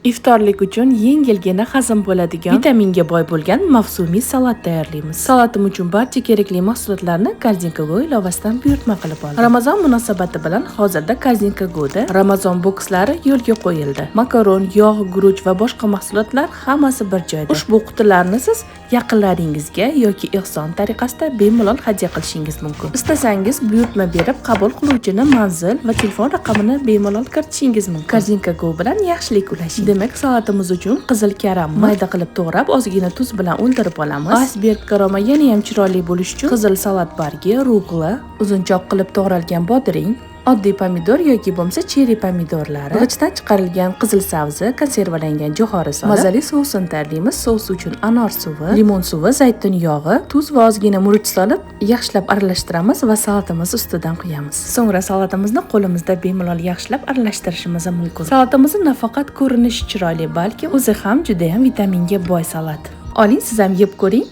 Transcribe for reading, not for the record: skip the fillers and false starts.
Iftorlik uchun yengilgina hazm bo'ladigan, vitaminga boy bo'lgan mavsumiy salat tayyorlaymiz. Salatim uchun barcha kerakli mahsulotlarni Korzinka.go ilovasidan buyurtma qilib oldim. Ramazon munosabati bilan hozirda Korzinka.go'da Ramazon bokslari yo'lga qo'yildi. Makaron, yog', guruch va boshqa mahsulotlar hammasi bir joyda. Ushbu qutilarni siz yaqinlaringizga yoki ehson tariqasida bemalol hadya qilishingiz mumkin. Istasangiz buyurtma berib, qabul qiluvchini manzil va telefon raqamini bemalol kiritishingiz mumkin. Korzinka.go bilan yaxshilik ulashing. Demak, salatimiz uchun qizil karamni mayda qilib to'g'rab, ozgina tuz bilan o'ldirib olamiz. Aysberg karama yana ham chiroyli bo'lish uchun qizil salat bargi, rugla, uzunchoq qilib to'g'ralgan bodring, oddiy pomidor yoki bo'lmasa cheri pomidorlari, g'ichdan chiqarilgan qizil sabzi, konservalangan jo'xori solib, mazali sovusini tayyorlaymiz. Sous uchun anor suvi, limon suvi, zaytun yog'i, tuz va ozgina murch solib, yaxshilab aralashtiramiz va salatimiz ustidan quyamiz. So'ngra salatimizni qo'limizda bemalol yaxshilab aralashtirishimiz mumkin. Salatimiz nafaqat ko'rinishi chiroyli, balki o'zi ham juda ham vitaminga boy salat. Oling, siz ham yeb ko'ring.